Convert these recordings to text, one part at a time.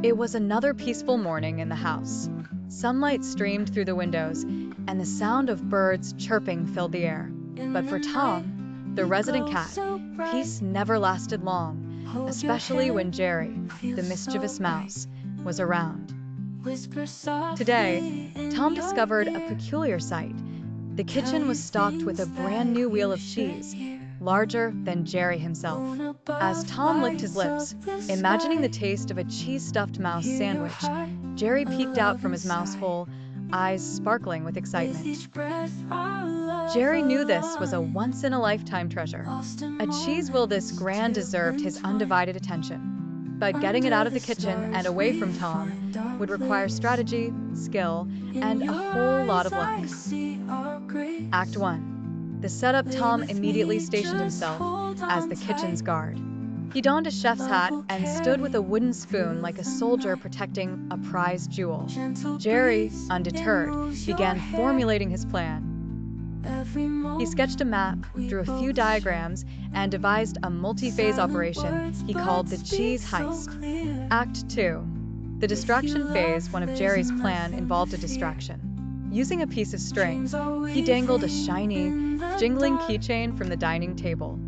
It was another peaceful morning in the house. Sunlight streamed through the windows, and the sound of birds chirping filled the air. But for Tom, the resident cat, peace never lasted long, especially when Jerry, the mischievous mouse, was around. Today, Tom discovered a peculiar sight. The kitchen was stocked with a brand new wheel of cheese, larger than Jerry himself. As Tom licked his lips, imagining the taste of a cheese-stuffed mouse sandwich, Jerry peeked out from his mouse hole, eyes sparkling with excitement. Jerry knew this was a once-in-a-lifetime treasure. A cheese wheel this grand deserved his undivided attention. But getting it out of the kitchen and away from Tom would require strategy, skill, and a whole lot of luck. Act 1. The setup. Tom immediately stationed himself as the kitchen's guard. He donned a chef's hat and stood with a wooden spoon like a soldier protecting a prized jewel. Jerry, undeterred, began formulating his plan. He sketched a map, drew a few diagrams, and devised a multi-phase operation he called the cheese heist. Act 2. The distraction phase. One of Jerry's plan involved a distraction. Using a piece of string, he dangled a shiny, jingling keychain from the dining table.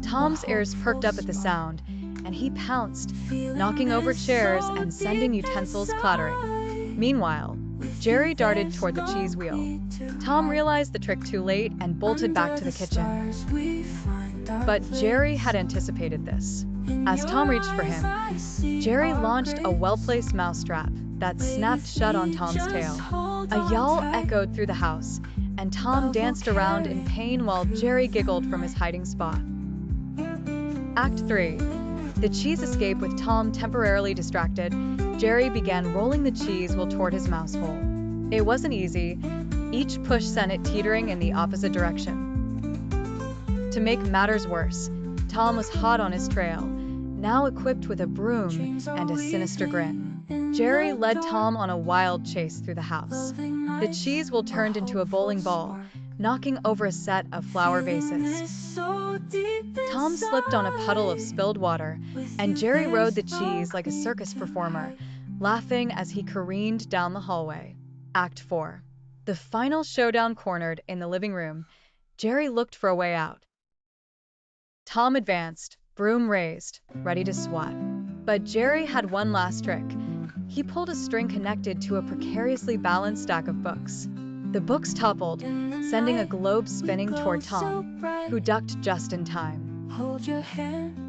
Tom's ears perked up at the sound, and he pounced, knocking over chairs and sending utensils clattering. Meanwhile, Jerry darted toward the cheese wheel. Tom realized the trick too late and bolted back to the kitchen. But Jerry had anticipated this. As Tom reached for him, Jerry launched a well-placed mousetrap that snapped shut on Tom's tail. A yowl echoed through the house, and Tom danced around in pain while Jerry giggled from his hiding spot. Act 3. The cheese escape. With Tom temporarily distracted, Jerry began rolling the cheese wheel toward his mouse hole. It wasn't easy. Each push sent it teetering in the opposite direction. To make matters worse, Tom was hot on his trail, now equipped with a broom and a sinister grin. Jerry led Tom on a wild chase through the house. The cheese wheel turned into a bowling ball, knocking over a set of flower vases. Tom slipped on a puddle of spilled water, and Jerry rode the cheese like a circus performer, laughing as he careened down the hallway. Act 4. The final showdown. Cornered in the living room, Jerry looked for a way out. Tom advanced, broom raised, ready to swat. But Jerry had one last trick. He pulled a string connected to a precariously balanced stack of books. The books toppled, sending a globe spinning toward Tom, who ducked just in time.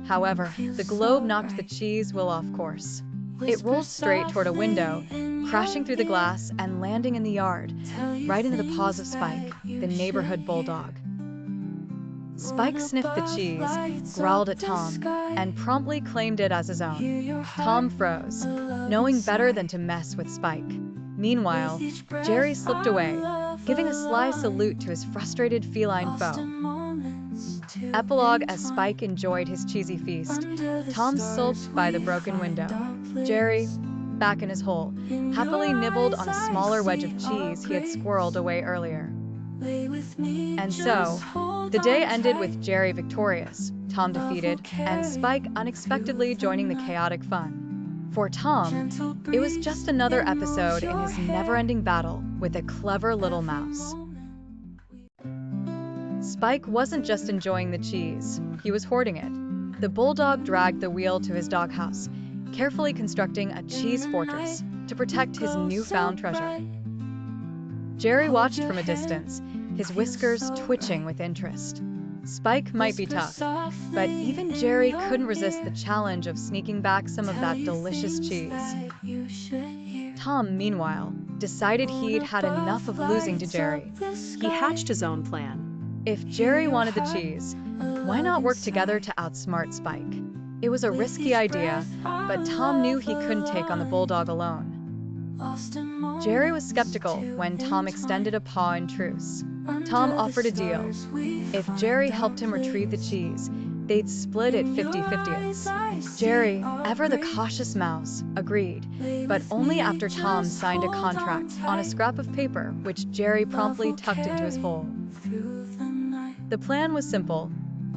However, the globe knocked the cheese wheel off course. It rolled straight toward a window, crashing through the glass and landing in the yard, right into the paws of Spike, the neighborhood bulldog. Spike sniffed the cheese, growled at Tom, and promptly claimed it as his own. Tom froze, knowing better than to mess with Spike. Meanwhile, Jerry slipped away, giving a sly salute to his frustrated feline foe. Epilogue. As Spike enjoyed his cheesy feast, Tom sulked by the broken window. Jerry, back in his hole, happily nibbled on a smaller wedge of cheese he had squirreled away earlier. And so, the day ended with Jerry victorious, Tom defeated, and Spike unexpectedly joining the chaotic fun. For Tom, it was just another episode in his never-ending battle with a clever little mouse. Spike wasn't just enjoying the cheese, he was hoarding it. The bulldog dragged the wheel to his doghouse, carefully constructing a cheese fortress to protect his newfound treasure. Jerry watched from a distance, his whiskers twitching with interest. Spike might be tough, but even Jerry couldn't resist the challenge of sneaking back some of that delicious cheese. Tom, meanwhile, decided he'd had enough of losing to Jerry. He hatched his own plan. If Jerry wanted the cheese, why not work together to outsmart Spike? It was a risky idea, but Tom knew he couldn't take on the bulldog alone. Jerry was skeptical when Tom extended a paw in truce. Tom offered a deal. If Jerry helped him retrieve the cheese, they'd split it 50-50. Jerry, ever the cautious mouse, agreed, but only after Tom signed a contract on a scrap of paper, which Jerry promptly tucked into his hole. The plan was simple.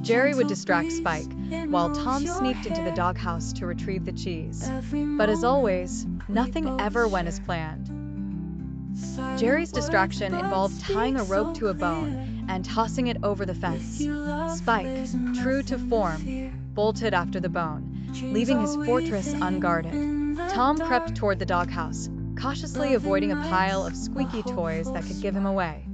Jerry would distract Spike, while Tom sneaked into the doghouse to retrieve the cheese. But as always, nothing ever went as planned. Jerry's distraction involved tying a rope to a bone and tossing it over the fence. Spike, true to form, bolted after the bone, leaving his fortress unguarded. Tom crept toward the doghouse, cautiously avoiding a pile of squeaky toys that could give him away.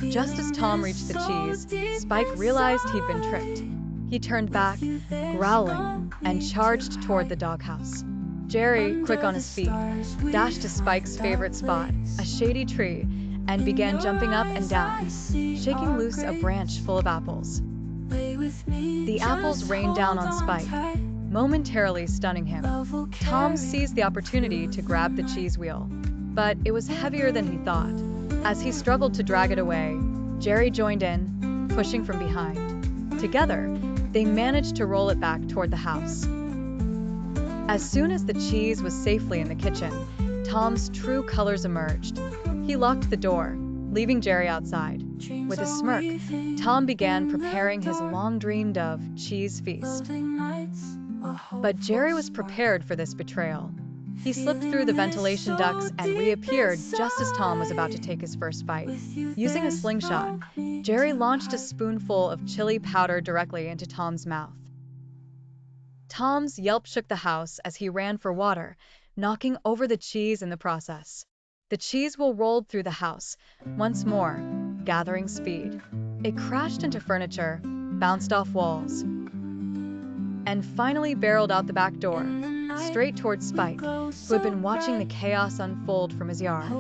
Just as Tom reached the cheese, Spike realized he'd been tricked. He turned back, growling, and charged toward the doghouse. Jerry, quick on his feet, dashed to Spike's favorite spot, a shady tree, and began jumping up and down, shaking loose a branch full of apples. The apples rained down on Spike, momentarily stunning him. Tom seized the opportunity to grab the cheese wheel, but it was heavier than he thought. As he struggled to drag it away, Jerry joined in, pushing from behind. Together, they managed to roll it back toward the house. As soon as the cheese was safely in the kitchen, Tom's true colors emerged. He locked the door, leaving Jerry outside. With a smirk, Tom began preparing his long-dreamed-of cheese feast. But Jerry was prepared for this betrayal. He slipped through the ventilation ducts and reappeared just as Tom was about to take his first bite. Using a slingshot, Jerry launched a spoonful of chili powder directly into Tom's mouth. Tom's yelp shook the house as he ran for water, knocking over the cheese in the process. The cheese wheel rolled through the house, once more, gathering speed. It crashed into furniture, bounced off walls, and finally barreled out the back door, straight towards Spike, who had been watching the chaos unfold from his yard.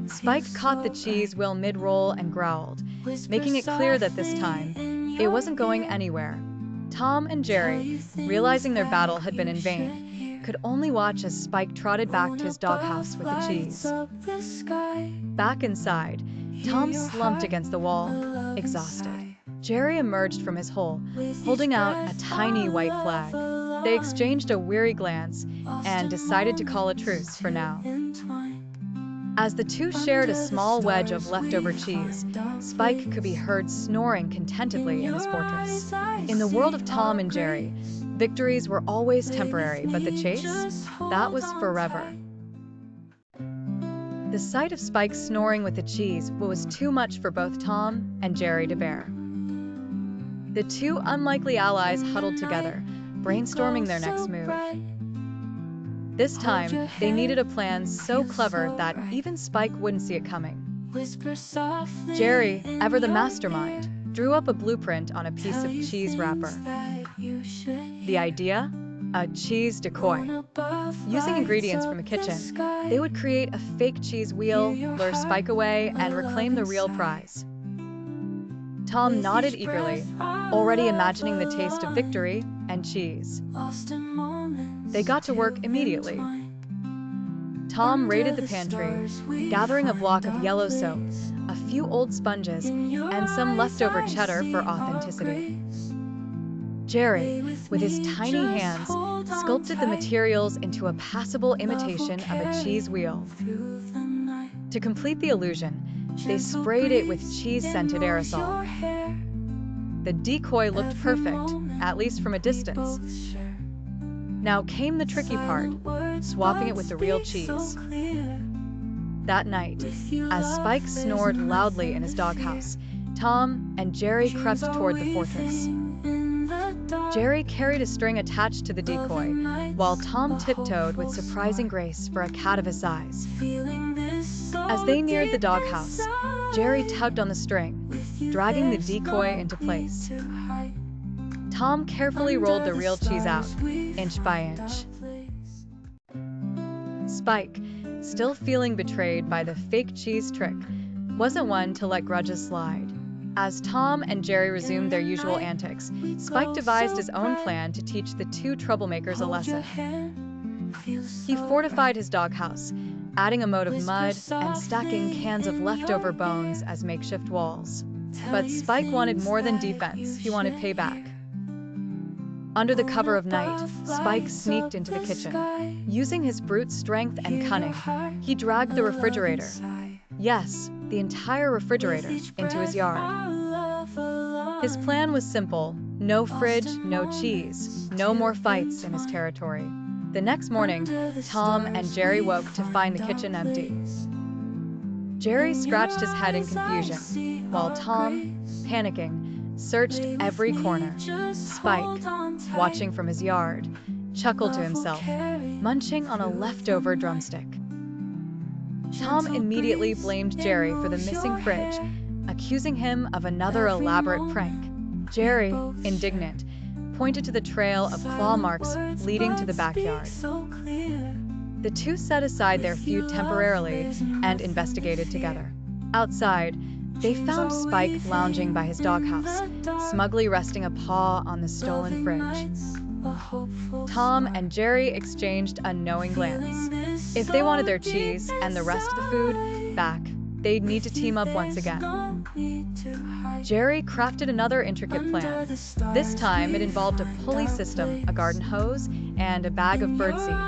Spike caught the cheese wheel mid-roll and growled, making it clear that this time, it wasn't going anywhere. Tom and Jerry, realizing their battle had been in vain, could only watch as Spike trotted back to his doghouse with the cheese. Back inside, Tom slumped against the wall, exhausted. Jerry emerged from his hole, holding out a tiny white flag. They exchanged a weary glance and decided to call a truce for now. As the two shared a small wedge of leftover cheese, Spike could be heard snoring contentedly in his fortress. In the world of Tom and Jerry, victories were always temporary, but the chase? That was forever. The sight of Spike snoring with the cheese was too much for both Tom and Jerry to bear. The two unlikely allies huddled together, brainstorming their next move. This time, they needed a plan so clever that even Spike wouldn't see it coming. Jerry, ever the mastermind, drew up a blueprint on a piece of cheese wrapper. The idea? A cheese decoy. Using ingredients from a kitchen, they would create a fake cheese wheel, lure Spike away, and reclaim the real prize. Tom nodded eagerly, already imagining the taste of victory and cheese. They got to work immediately. Tom raided the pantry, gathering a block of yellow soap, a few old sponges, and some leftover cheddar for authenticity. Jerry, with his tiny hands, sculpted the materials into a passable imitation of a cheese wheel. To complete the illusion, they sprayed it with cheese-scented aerosol. The decoy looked perfect, at least from a distance. Now came the tricky part, swapping it with the real cheese. That night, as Spike snored loudly in his doghouse, Tom and Jerry crept toward the fortress. Jerry carried a string attached to the decoy, while Tom tiptoed with surprising grace for a cat of his size. As they neared the doghouse, Jerry tugged on the string, dragging the decoy into place. Tom carefully rolled the real cheese out, inch by inch. Spike, still feeling betrayed by the fake cheese trick, wasn't one to let grudges slide. As Tom and Jerry resumed their usual antics, Spike devised his own plan to teach the two troublemakers a lesson. He fortified his doghouse, adding a moat of mud and stacking cans of leftover bones as makeshift walls. But Spike wanted more than defense, he wanted payback. Under the cover of night, Spike sneaked into the kitchen. Using his brute strength and cunning, he dragged the refrigerator, yes, the entire refrigerator, into his yard. His plan was simple: no fridge, no cheese, no more fights in his territory. The next morning, Tom and Jerry woke to find the kitchen empty. Jerry scratched his head in confusion, while Tom, panicking, searched every corner. Spike, watching from his yard, chuckled to himself, munching on a leftover drumstick. Tom immediately blamed Jerry for the missing fridge, accusing him of another elaborate prank. Jerry, indignant, pointed to the trail of claw marks leading to the backyard. The two set aside their feud temporarily and investigated together. Outside, they found Spike lounging by his doghouse, smugly resting a paw on the stolen fridge. Tom and Jerry exchanged a knowing glance. If they wanted their cheese and the rest of the food back, they'd need to team up once again. Jerry crafted another intricate plan. This time, it involved a pulley system, a garden hose, and a bag of birdseed.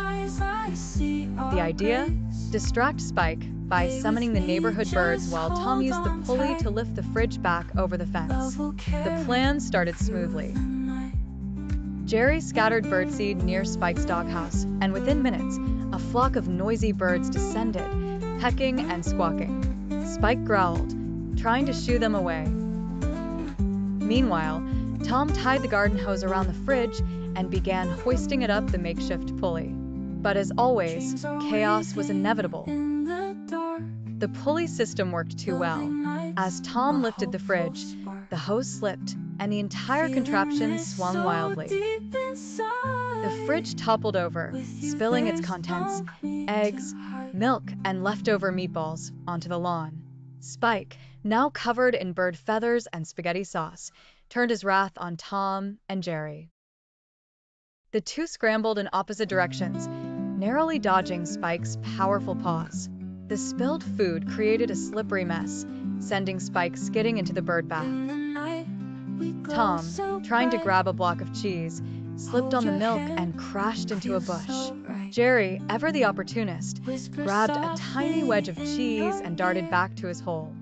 The idea? Distract Spike by summoning the neighborhood birds while Tom used the pulley to lift the fridge back over the fence. The plan started smoothly. Jerry scattered birdseed near Spike's doghouse, and within minutes, a flock of noisy birds descended, pecking and squawking. Spike growled, trying to shoo them away. Meanwhile, Tom tied the garden hose around the fridge and began hoisting it up the makeshift pulley. But as always, chaos was inevitable. The pulley system worked too well. As Tom lifted the fridge, the hose slipped, and the entire contraption swung wildly. The fridge toppled over, spilling its contents, eggs, milk, and leftover meatballs, onto the lawn. Spike, now covered in bird feathers and spaghetti sauce, turned his wrath on Tom and Jerry. The two scrambled in opposite directions, narrowly dodging Spike's powerful paws. The spilled food created a slippery mess, sending Spike skidding into the bird bath. Tom, trying to grab a block of cheese, slipped on the milk and crashed into a bush. Jerry, ever the opportunist, grabbed a tiny wedge of cheese and darted back to his hole.